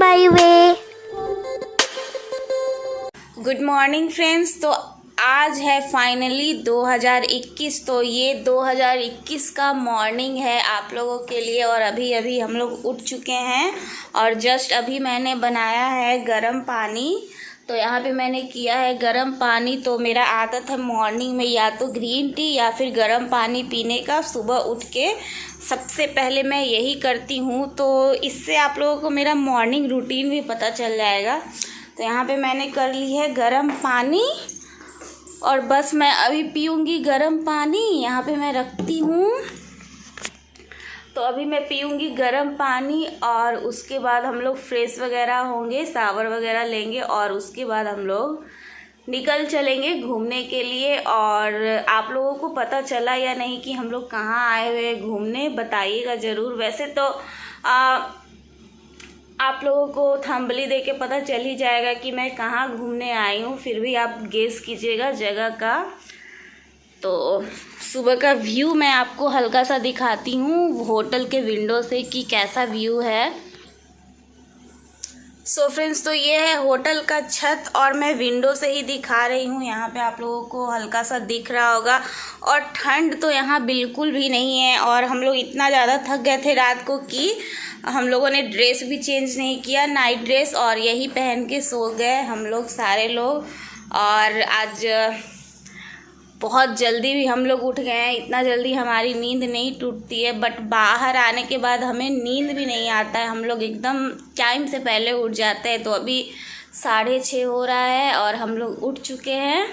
my way. Good morning friends. तो आज है फाइनली 2021। तो ये 2021 का मॉर्निंग है आप लोगों के लिए। और अभी अभी हम लोग उठ चुके हैं और जस्ट अभी मैंने बनाया है गरम पानी। तो यहाँ पे मैंने किया है गरम पानी। तो मेरा आदत है मॉर्निंग में या तो ग्रीन टी या फिर गरम पानी पीने का। सुबह उठ के सबसे पहले मैं यही करती हूँ। तो इससे आप लोगों को मेरा मॉर्निंग रूटीन भी पता चल जाएगा। तो यहाँ पे मैंने कर ली है गरम पानी और बस मैं अभी पीऊँगी गरम पानी। यहाँ पे मैं रखती हूँ। तो अभी मैं पीऊँगी गरम पानी और उसके बाद हम लोग फ्रेश वगैरह होंगे, शावर वगैरह लेंगे और उसके बाद हम लोग निकल चलेंगे घूमने के लिए। और आप लोगों को पता चला या नहीं कि हम लोग कहाँ आए हुए हैं घूमने, बताइएगा ज़रूर। वैसे तो आप लोगों को थंबली देख के पता चल ही जाएगा कि मैं कहाँ घूमने आई हूँ, फिर भी आप गेस कीजिएगा जगह का। तो सुबह का व्यू मैं आपको हल्का सा दिखाती हूँ होटल के विंडो से कि कैसा व्यू है। सो फ्रेंड्स, तो ये है होटल का छत और मैं विंडो से ही दिखा रही हूँ। यहाँ पे आप लोगों को हल्का सा दिख रहा होगा। और ठंड तो यहाँ बिल्कुल भी नहीं है। और हम लोग इतना ज़्यादा थक गए थे रात को कि हम लोगों ने ड्रेस भी चेंज नहीं किया, नाइट ड्रेस, और यही पहन के सो गए हम लोग सारे लोग। और आज बहुत जल्दी भी हम लोग उठ गए हैं। इतना जल्दी हमारी नींद नहीं टूटती है, बट बाहर आने के बाद हमें नींद भी नहीं आता है। हम लोग एकदम टाइम से पहले उठ जाते हैं। तो अभी 6:30 हो रहा है और हम लोग उठ चुके हैं।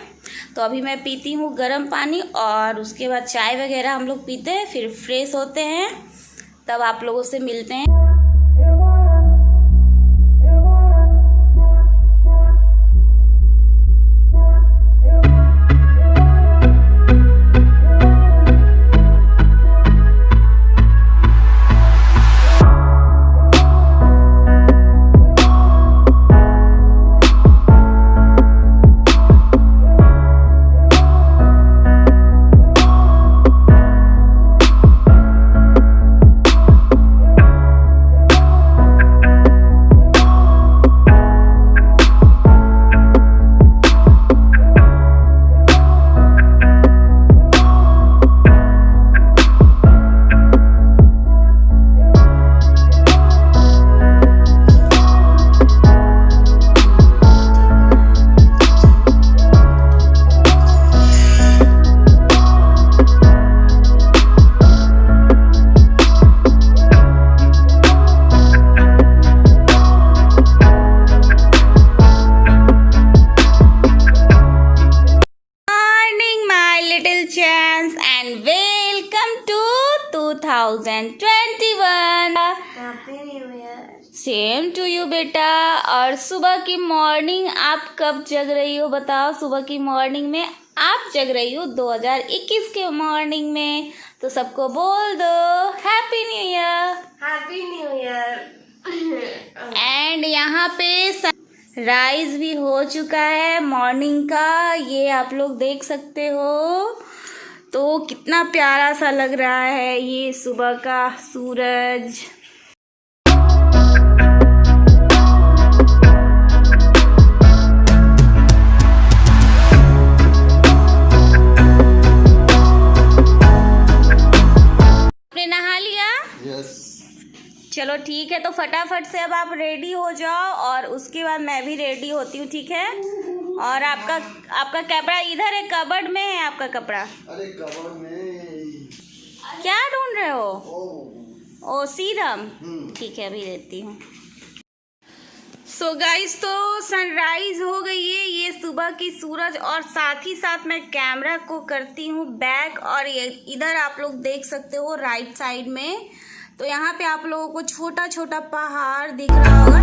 तो अभी मैं पीती हूँ गर्म पानी और उसके बाद चाय वगैरह हम लोग पीते हैं, फिर फ्रेश होते हैं, तब आप लोगों से मिलते हैं। And welcome to 2021। Happy New Year. Same to you बेटा। और सुबह की मॉर्निंग आप कब जग रही हो बताओ? सुबह की मॉर्निंग में आप जग रही हो 2021 के मॉर्निंग में। तो सबको बोल दो happy new year. Happy New Year. And यहाँ पे राइज भी हो चुका है मॉर्निंग का, ये आप लोग देख सकते हो। तो कितना प्यारा सा लग रहा है ये सुबह का सूरज। आपने नहा लिया? यस। चलो ठीक है, तो फटाफट से अब आप रेडी हो जाओ और उसके बाद मैं भी रेडी होती हूँ, ठीक है? और आपका कपड़ा इधर है, कबर्ड में है आपका कपड़ा। अरे कबर्ड में क्या ढूंढ रहे हो? ओ सीरम। ठीक है, अभी देती हूँ। सो गाइस, तो सनराइज हो गई है, ये सुबह की सूरज। और साथ ही साथ मैं कैमरा को करती हूँ बैक और ये इधर आप लोग देख सकते हो राइट साइड में। तो यहाँ पे आप लोगों को छोटा छोटा पहाड़ दिख रहा होगा।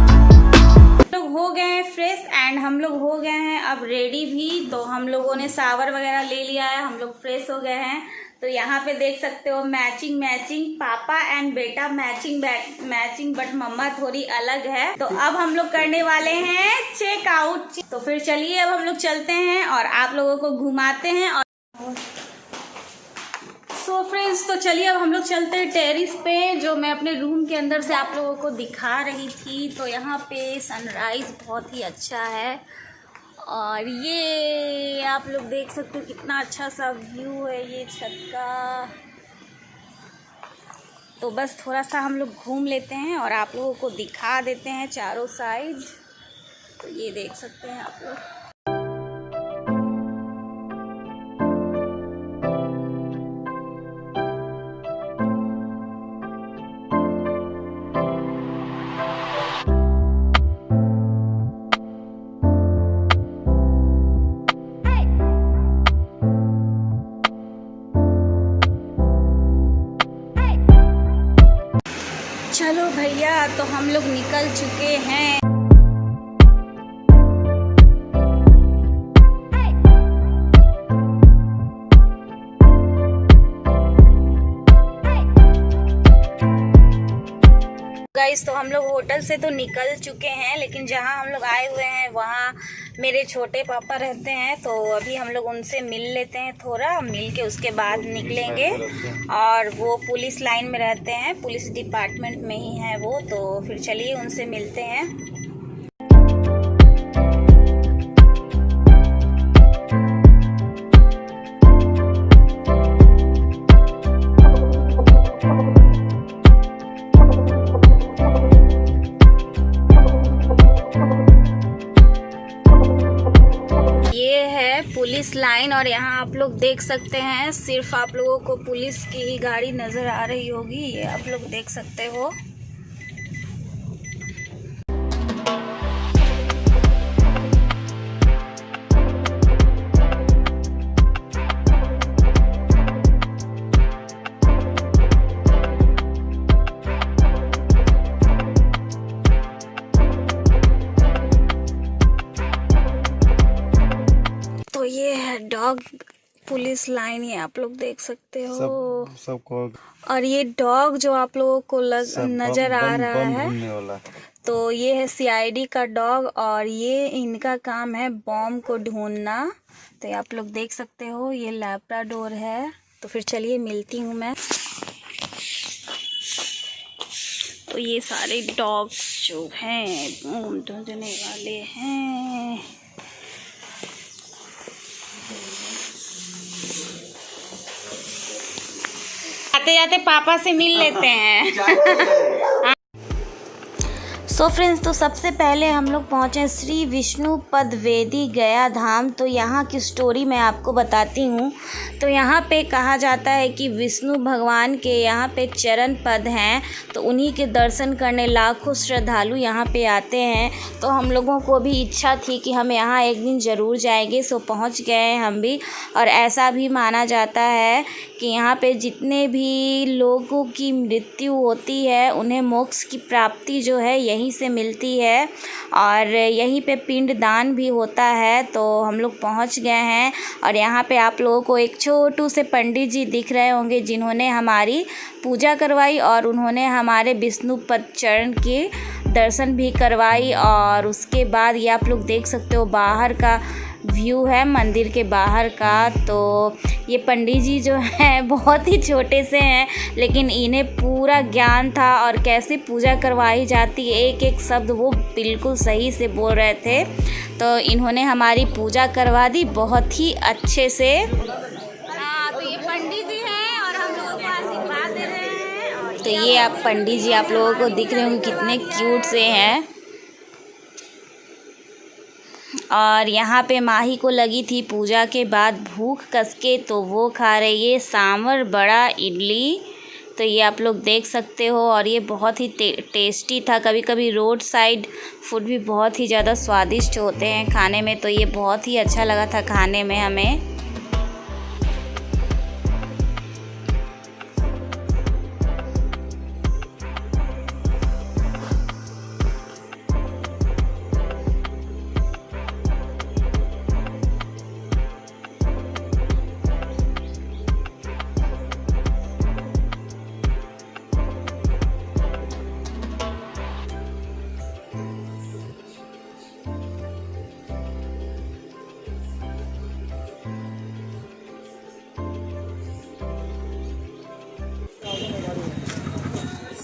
लोग हो गए हैं फ्रेश एंड हम लोग हो गए हैं अब रेडी भी। तो हम लोगों ने शावर वगैरह ले लिया है, हम लोग फ्रेश हो गए हैं। तो यहाँ पे देख सकते हो मैचिंग पापा एंड बेटा मैचिंग बट मम्मा थोड़ी अलग है। तो अब हम लोग करने वाले हैं चेकआउट। तो फिर चलिए अब हम लोग चलते हैं और आप लोगों को घुमाते हैं। और सो फ्रेंड्स, तो चलिए अब हम लोग चलते हैं टेरिस पे, जो मैं अपने रूम के अंदर से आप लोगों को दिखा रही थी। तो यहाँ पे सनराइज़ बहुत ही अच्छा है और ये आप लोग देख सकते हो कितना अच्छा सा व्यू है ये छत का। तो बस थोड़ा सा हम लोग घूम लेते हैं और आप लोगों को दिखा देते हैं चारों साइड। तो ये देख सकते हैं आप लोग। चलो भैया, तो हम लोग निकल चुके हैं। गाइस, तो हम लोग होटल से तो निकल चुके हैं, लेकिन जहां हम लोग आए हुए हैं वहां मेरे छोटे पापा रहते हैं। तो अभी हम लोग उनसे मिल लेते हैं, थोड़ा मिल के उसके बाद निकलेंगे। और वो पुलिस लाइन में रहते हैं, पुलिस डिपार्टमेंट में ही है वो। तो फिर चलिए उनसे मिलते हैं। पुलिस लाइन, और यहाँ आप लोग देख सकते हैं सिर्फ आप लोगों को पुलिस की ही गाड़ी नज़र आ रही होगी, ये आप लोग देख सकते हो। ये है डॉग पुलिस लाइन, ये आप लोग देख सकते हो सबको। और ये डॉग जो आप लोगों को नजर आ रहा है, तो ये है सीआईडी का डॉग और ये इनका काम है बॉम्ब को ढूंढना। तो ये आप लोग देख सकते हो, ये लैब्राडोर है। तो फिर चलिए मिलती हूँ मैं। तो ये सारे डॉग्स जो हैं बॉम्ब ढूंढने वाले हैं। आते जाते पापा से मिल लेते हैं। सो फ्रेंड्स, तो सबसे पहले हम लोग पहुँचे श्री विष्णु पद वेदी गया धाम। तो यहाँ की स्टोरी मैं आपको बताती हूँ। तो यहाँ पे कहा जाता है कि विष्णु भगवान के यहाँ पे चरण पद हैं, तो उन्हीं के दर्शन करने लाखों श्रद्धालु यहाँ पे आते हैं। तो हम लोगों को भी इच्छा थी कि हम यहाँ एक दिन ज़रूर जाएंगे। सो पहुँच गए हैं हम भी। और ऐसा भी माना जाता है कि यहाँ पे जितने भी लोगों की मृत्यु होती है उन्हें मोक्ष की प्राप्ति जो है यहीं से मिलती है, और यहीं पे पिंडदान भी होता है। तो हम लोग पहुँच गए हैं और यहाँ पे आप लोगों को एक छोटू से पंडित जी दिख रहे होंगे, जिन्होंने हमारी पूजा करवाई और उन्होंने हमारे विष्णु पद चरण के दर्शन भी करवाई। और उसके बाद ये आप लोग देख सकते हो बाहर का व्यू है, मंदिर के बाहर का। तो ये पंडित जी जो हैं बहुत ही छोटे से हैं, लेकिन इन्हें पूरा ज्ञान था और कैसे पूजा करवाई जाती है एक एक शब्द वो बिल्कुल सही से बोल रहे थे। तो इन्होंने हमारी पूजा करवा दी बहुत ही अच्छे से। तो ये पंडित जी हैं और हम लोगों को आशीर्वाद दे रहे हैं। तो ये आप पंडित जी आप लोगों को दिख रहे होंगे कितने क्यूट से हैं। और यहाँ पे माही को लगी थी पूजा के बाद भूख कसके, तो वो खा रही है सांभर बड़ा इडली। तो ये आप लोग देख सकते हो, और ये बहुत ही टेस्टी था। कभी कभी रोड साइड फूड भी बहुत ही ज़्यादा स्वादिष्ट होते हैं खाने में, तो ये बहुत ही अच्छा लगा था खाने में हमें।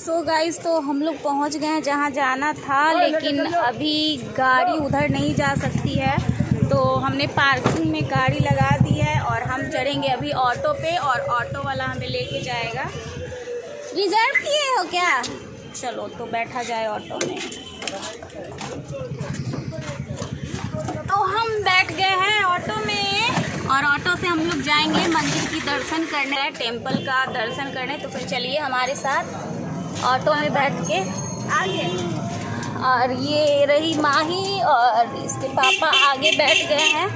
सो गाइस, तो हम लोग पहुंच गए हैं जहां जाना था, लेकिन अभी गाड़ी उधर नहीं जा सकती है, तो हमने पार्किंग में गाड़ी लगा दी है और हम चढ़ेंगे अभी ऑटो पे और ऑटो वाला हमें लेके जाएगा। रिजर्व किए हो क्या? चलो तो बैठा जाए ऑटो में। तो हम बैठ गए हैं ऑटो में और ऑटो से हम लोग जाएंगे मंदिर की दर्शन करने, टेम्पल का दर्शन करने। तो फिर चलिए हमारे साथ ऑटो में बैठ के आगे। और ये रही माही और इसके पापा आगे बैठ गए हैं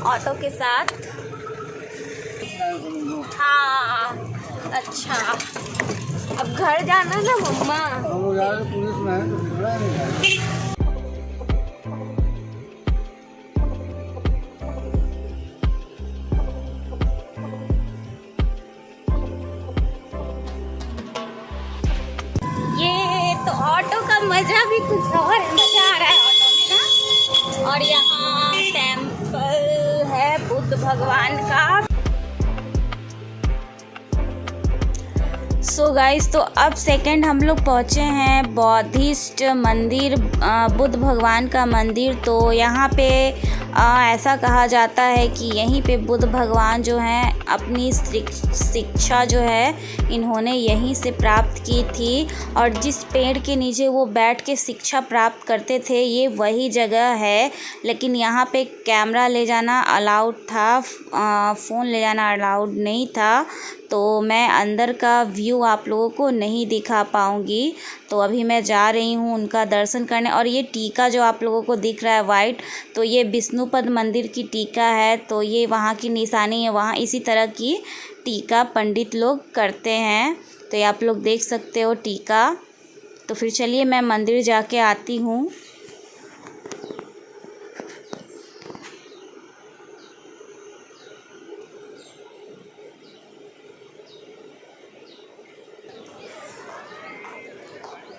ऑटो के साथ। हाँ अच्छा, अब घर जाना ना मम्मा। पुलिस में है तो बुरा नहीं है। तो ऑटो का मज़ा भी कुछ और है, मज़ा आ रहा है ऑटो में ना। और यहाँ टेम्पल है बुद्ध भगवान का। सो गाइस, तो अब सेकंड हम लोग पहुँचे हैं बौद्धिस्ट मंदिर, बुद्ध भगवान का मंदिर। तो यहाँ पे ऐसा कहा जाता है कि यहीं पे बुद्ध भगवान जो हैं अपनी शिक्षा जो है इन्होंने यहीं से प्राप्त की थी, और जिस पेड़ के नीचे वो बैठ के शिक्षा प्राप्त करते थे ये वही जगह है। लेकिन यहाँ पे कैमरा ले जाना अलाउड था, फ़ोन ले जाना अलाउड नहीं था, तो मैं अंदर का व्यू आप लोगों को नहीं दिखा पाऊँगी। तो अभी मैं जा रही हूँ उनका दर्शन करने। और ये टीका जो आप लोगों को दिख रहा है वाइट, तो ये विष्णुपद मंदिर की टीका है। तो ये वहाँ की निशानी है, वहाँ इसी तरह की टीका पंडित लोग करते हैं। तो ये आप लोग देख सकते हो टीका। तो फिर चलिए मैं मंदिर जाके आती हूँ।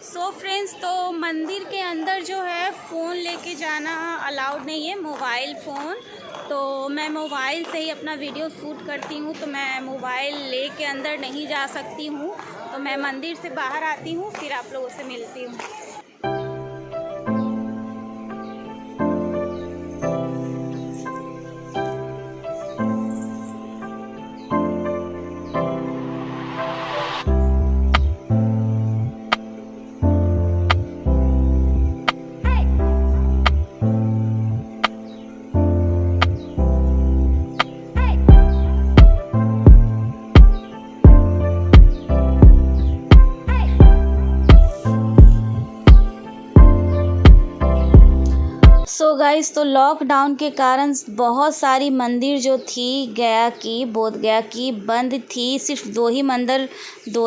सो फ्रेंड्स, तो मंदिर के अंदर जो है फ़ोन लेके जाना अलाउड नहीं है, मोबाइल फ़ोन। तो मैं मोबाइल से ही अपना वीडियो शूट करती हूँ, तो मैं मोबाइल लेके अंदर नहीं जा सकती हूँ। तो मैं मंदिर से बाहर आती हूँ, फिर आप लोगों से मिलती हूँ। सो गाइस, तो लॉकडाउन के कारण बहुत सारी मंदिर जो थी बोध गया की बंद थी। सिर्फ दो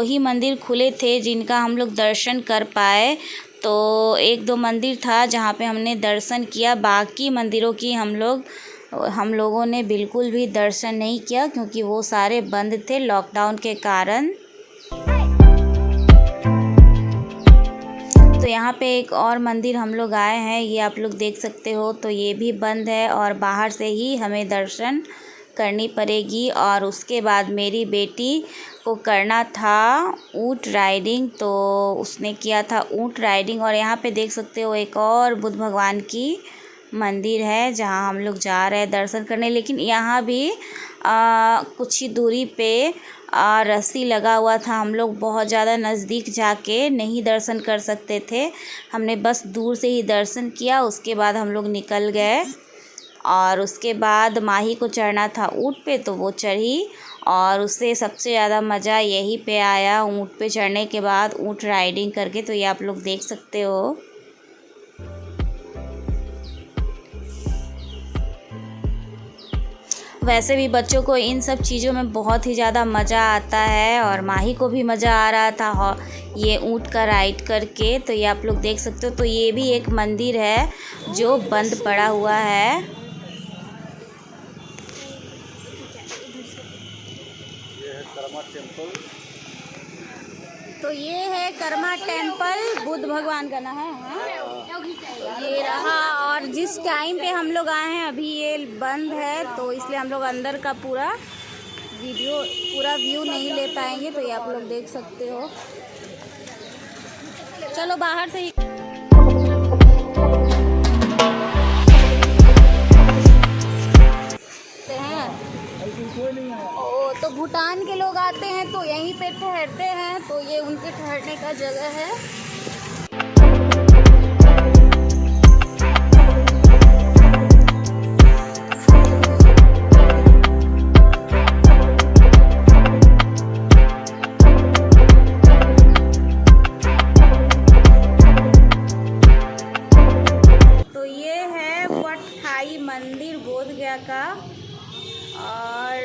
ही मंदिर खुले थे जिनका हम लोग दर्शन कर पाए। तो एक दो मंदिर था जहाँ पे हमने दर्शन किया, बाकी मंदिरों की हम लोगों ने बिल्कुल भी दर्शन नहीं किया, क्योंकि वो सारे बंद थे लॉकडाउन के कारण। तो यहाँ पे एक और मंदिर हम लोग आए हैं, ये आप लोग देख सकते हो। तो ये भी बंद है और बाहर से ही हमें दर्शन करनी पड़ेगी। और उसके बाद मेरी बेटी को करना था ऊँट राइडिंग, तो उसने किया था ऊँट राइडिंग। और यहाँ पे देख सकते हो एक और बुद्ध भगवान की मंदिर है जहाँ हम लोग जा रहे हैं दर्शन करने। लेकिन यहाँ भी कुछ ही दूरी पे रस्सी लगा हुआ था, हम लोग बहुत ज़्यादा नज़दीक जाके नहीं दर्शन कर सकते थे। हमने बस दूर से ही दर्शन किया, उसके बाद हम लोग निकल गए। और उसके बाद माही को चढ़ना था ऊँट पे, तो वो चढ़ी और उससे सबसे ज़्यादा मज़ा यहीं पे आया ऊँट पे चढ़ने के बाद ऊँट राइडिंग करके। तो ये आप लोग देख सकते हो। वैसे भी बच्चों को इन सब चीज़ों में बहुत ही ज़्यादा मज़ा आता है और माही को भी मज़ा आ रहा था ये ऊँट का राइड करके। तो ये आप लोग देख सकते हो। तो ये भी एक मंदिर है जो बंद पड़ा हुआ है। तो ये है कर्मा टेम्पल, बुद्ध भगवान का नाम है। हाँ? ये रहा। और जिस टाइम पे हम लोग आए हैं अभी ये बंद है, तो इसलिए हम लोग अंदर का पूरा व्यू नहीं ले पाएंगे। तो ये आप लोग देख सकते हो। चलो बाहर से ही हैं। ओ तो भूटान के लोग आते हैं तो यहीं पे ठहरते हैं, तो ये उनके ठहरने का जगह है। मंदिर बोध गया का, और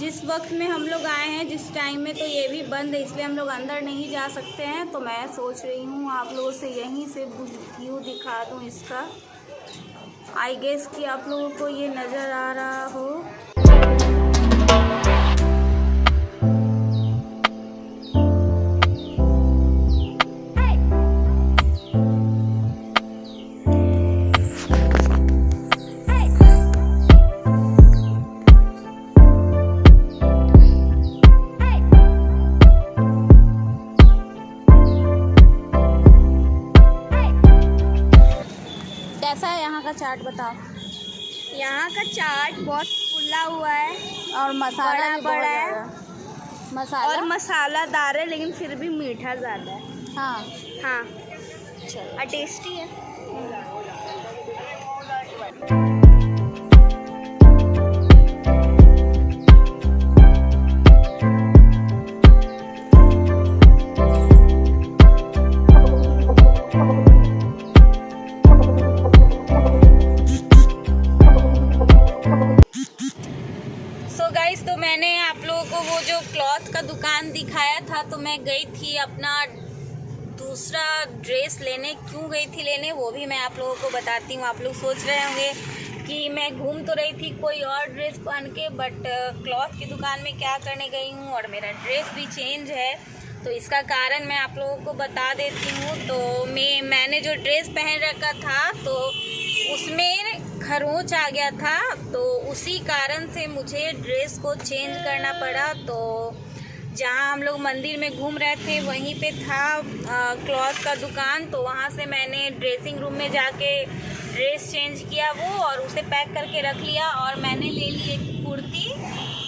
जिस वक्त में हम लोग आए हैं जिस टाइम में तो ये भी बंद है, इसलिए हम लोग अंदर नहीं जा सकते हैं। तो मैं सोच रही हूँ आप लोगों से यहीं से व्यू दिखा दूँ इसका। आई गेस कि आप लोगों को ये नज़र आ रहा हो। कैसा है यहाँ का चाट बताओ। यहाँ का चाट बहुत फुला हुआ है और मसाला भी बड़ा है, मसाला और मसालादार है, लेकिन फिर भी मीठा ज़्यादा है। हाँ हाँ, चलो और टेस्टी है। तो मैंने आप लोगों को वो जो क्लॉथ का दुकान दिखाया था, तो मैं गई थी अपना दूसरा ड्रेस लेने। क्यों गई थी लेने वो भी मैं आप लोगों को बताती हूँ। आप लोग सोच रहे होंगे कि मैं घूम तो रही थी कोई और ड्रेस पहन के, बट क्लॉथ की दुकान में क्या करने गई हूँ, और मेरा ड्रेस भी चेंज है। तो इसका कारण मैं आप लोगों को बता देती हूँ। तो मैंने जो ड्रेस पहन रखा था तो उसमें खरोंच आ गया था, तो उसी कारण से मुझे ड्रेस को चेंज करना पड़ा। तो जहाँ हम लोग मंदिर में घूम रहे थे वहीं पे था क्लॉथ का दुकान, तो वहाँ से मैंने ड्रेसिंग रूम में जाके ड्रेस चेंज किया वो, और उसे पैक करके रख लिया। और मैंने ले ली एक कुर्ती,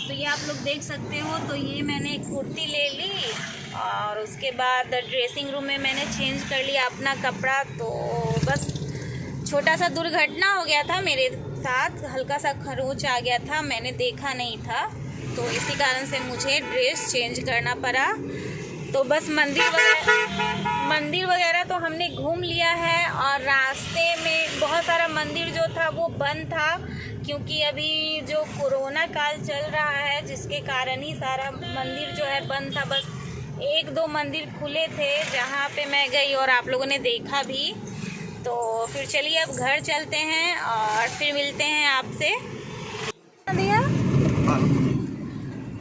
तो ये आप लोग देख सकते हो। तो ये मैंने एक कुर्ती ले ली, और उसके बाद ड्रेसिंग रूम में मैंने चेंज कर लिया अपना कपड़ा। तो बस छोटा सा दुर्घटना हो गया था मेरे साथ, हल्का सा खरोंच आ गया था, मैंने देखा नहीं था, तो इसी कारण से मुझे ड्रेस चेंज करना पड़ा। तो बस मंदिर वगैरह तो हमने घूम लिया है, और रास्ते में बहुत सारा मंदिर जो था वो बंद था, क्योंकि अभी जो कोरोना काल चल रहा है जिसके कारण ही सारा मंदिर जो है बंद था। बस एक दो मंदिर खुले थे जहाँ पे मैं गई और आप लोगों ने देखा भी। तो फिर चलिए अब घर चलते हैं और फिर मिलते हैं आपसे।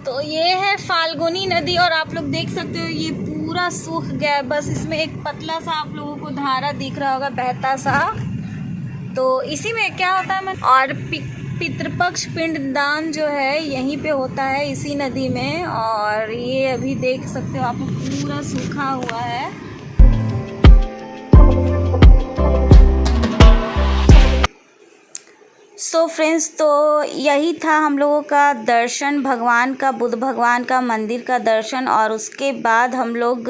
तो ये है फाल्गुनी नदी, और आप लोग देख सकते हो ये पूरा सूख गया है, बस इसमें एक पतला सा आप लोगों को धारा दिख रहा होगा बहता सा। तो इसी में क्या होता है और पितृपक्ष पिंडदान जो है यहीं पे होता है इसी नदी में, और ये अभी देख सकते हो आप पूरा सूखा हुआ है। सो फ्रेंड्स, तो यही था हम लोगों का दर्शन, भगवान का, बुद्ध भगवान का मंदिर का दर्शन। और उसके बाद हम लोग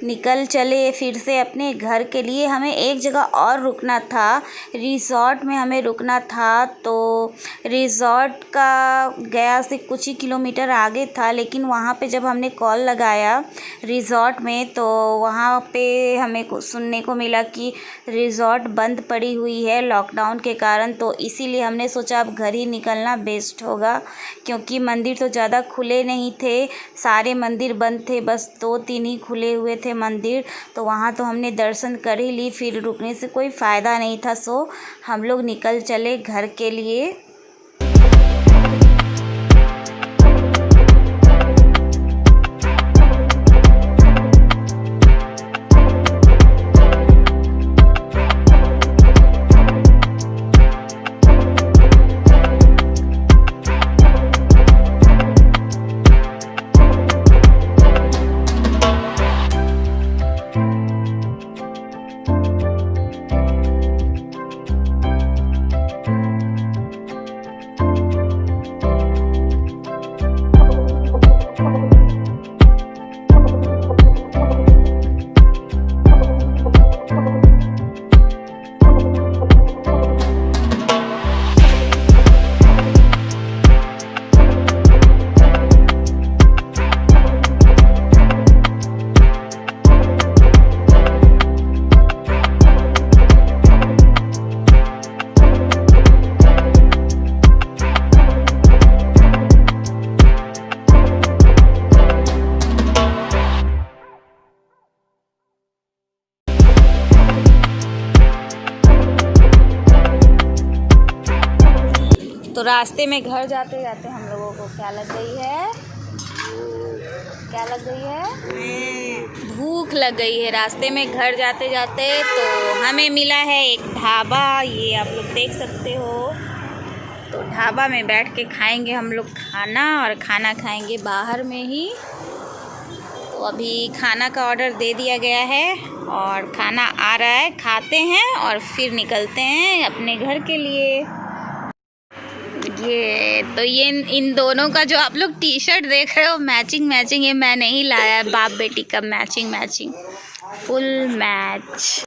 निकल चले फिर से अपने घर के लिए। हमें एक जगह और रुकना था, रिज़ॉर्ट में हमें रुकना था। तो रिज़ॉर्ट का गया से कुछ ही किलोमीटर आगे था, लेकिन वहाँ पे जब हमने कॉल लगाया रिज़ॉर्ट में तो वहाँ पे हमें सुनने को मिला कि रिज़ॉर्ट बंद पड़ी हुई है लॉकडाउन के कारण। तो इसीलिए हमने सोचा अब घर ही निकलना बेस्ट होगा, क्योंकि मंदिर तो ज़्यादा खुले नहीं थे, सारे मंदिर बंद थे, बस 2-3 ही खुले हुए थे मंदिर। तो वहाँ तो हमने दर्शन कर ही ली, फिर रुकने से कोई फ़ायदा नहीं था। सो हम लोग निकल चले घर के लिए। तो रास्ते में घर जाते जाते हम लोगों को क्या लग गई है, क्या लग गई है, भूख लग गई है। रास्ते में घर जाते जाते तो हमें मिला है एक ढाबा, ये आप लोग देख सकते हो। तो ढाबा में बैठ के खाएंगे हम लोग खाना, और खाना खाएंगे बाहर में ही। तो अभी खाना का ऑर्डर दे दिया गया है और खाना आ रहा है, खाते हैं और फिर निकलते हैं अपने घर के लिए। ये इन दोनों का जो आप लोग टी शर्ट देख रहे हो मैचिंग, ये मैं नहीं लाया, बाप बेटी का मैचिंग फुल मैच।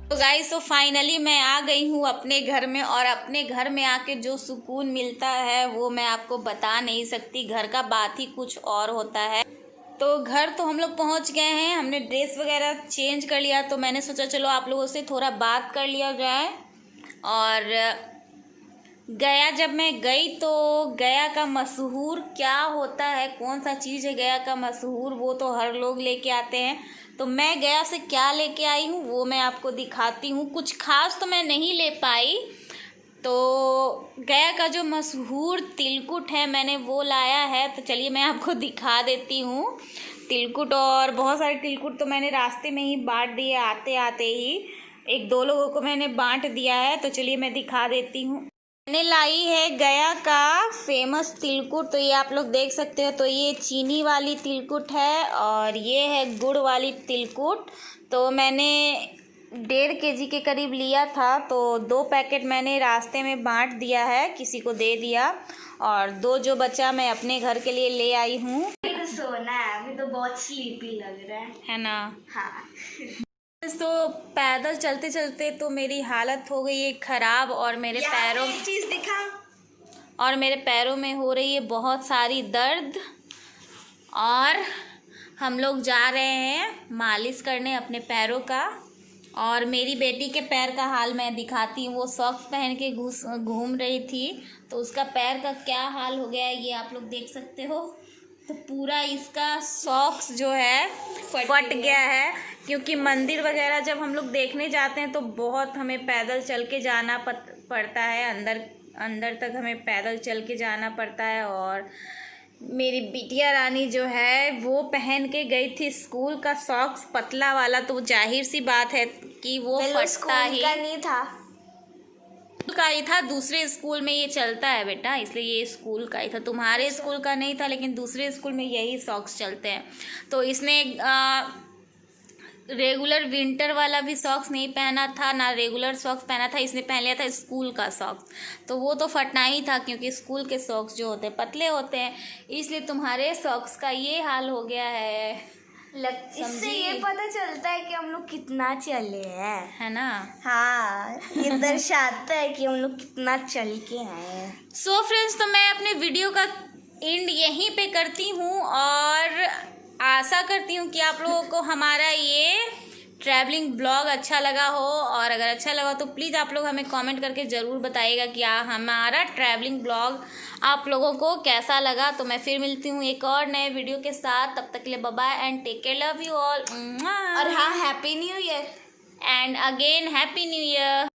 तो गाइस, तो फाइनली मैं आ गई हूँ अपने घर में, और अपने घर में आके जो सुकून मिलता है वो मैं आपको बता नहीं सकती। घर का बात ही कुछ और होता है। तो घर तो हम लोग पहुँच गए हैं, हमने ड्रेस वगैरह चेंज कर लिया, तो मैंने सोचा चलो आप लोगों से थोड़ा बात कर लिया जाए। और गया जब मैं गई तो गया का मशहूर क्या होता है, कौन सा चीज़ है गया का मशहूर, वो तो हर लोग लेके आते हैं। तो मैं गया से क्या लेके आई हूँ वो मैं आपको दिखाती हूँ। कुछ खास तो मैं नहीं ले पाई, तो गया का जो मशहूर तिलकुट है मैंने वो लाया है। तो चलिए मैं आपको दिखा देती हूँ तिलकुट। और बहुत सारे तिलकुट तो मैंने रास्ते में ही बांट दिए, आते आते ही 1-2 लोगों को मैंने बांट दिया है। तो चलिए मैं दिखा देती हूँ। मैंने लाई है गया का फेमस तिलकुट, तो ये आप लोग देख सकते हो। तो ये चीनी वाली तिलकुट है और ये है गुड़ वाली तिलकुट। तो मैंने 1.5 kg के करीब लिया था, तो 2 पैकेट मैंने रास्ते में बांट दिया है, किसी को दे दिया, और 2 जो बचा मैं अपने घर के लिए ले आई हूँ। सोना है, अभी तो बहुत स्लीपी लग रहा है ना? हाँ। तो पैदल चलते चलते तो मेरी हालत हो गई है ख़राब, और मेरे पैरों एक चीज़ दिखा, और मेरे पैरों में हो रही है बहुत सारी दर्द। और हम लोग जा रहे हैं मालिश करने अपने पैरों का। और मेरी बेटी के पैर का हाल मैं दिखाती हूँ। वो सॉक्स पहन के घूम रही थी, तो उसका पैर का क्या हाल हो गया है ये आप लोग देख सकते हो। तो पूरा इसका सॉक्स जो है फट गया है, क्योंकि मंदिर वगैरह जब हम लोग देखने जाते हैं तो बहुत हमें पैदल चल के जाना पड़ता है, अंदर तक हमें पैदल चल के जाना पड़ता है। और मेरी बिटिया रानी जो है वो पहन के गई थी स्कूल का सॉक्स पतला वाला, तो जाहिर सी बात है कि वो फटता ही नहीं था, का ही था। दूसरे स्कूल में ये चलता है बेटा, इसलिए ये स्कूल का ही था। तुम्हारे स्कूल का नहीं था, लेकिन दूसरे स्कूल में यही सॉक्स चलते हैं। तो इसने रेगुलर विंटर वाला भी सॉक्स नहीं पहना था, ना रेगुलर सॉक्स पहना था, इसने पहन लिया था स्कूल का सॉक्स। तो वो तो फटना ही था, क्योंकि स्कूल के सॉक्स जो होते हैं पतले होते हैं, इसलिए तुम्हारे सॉक्स का ये हाल हो गया है। इससे ये पता चलता है कि हम लोग कितना चले हैं, है ना? हाँ, ये दर्शाता है कि हम लोग कितना चल के आए हैं। सो फ्रेंड्स, तो मैं अपने वीडियो का एंड यहीं पे करती हूँ, और आशा करती हूँ कि आप लोगों को हमारा ये ट्रैवलिंग ब्लॉग अच्छा लगा हो। और अगर अच्छा लगा तो प्लीज़ आप लोग हमें कमेंट करके ज़रूर बताइएगा कि हमारा ट्रैवलिंग ब्लॉग आप लोगों को कैसा लगा। तो मैं फिर मिलती हूँ एक और नए वीडियो के साथ, तब तक के लिए bye bye and take care, love you all. और हाँ, happy new year and again happy new year.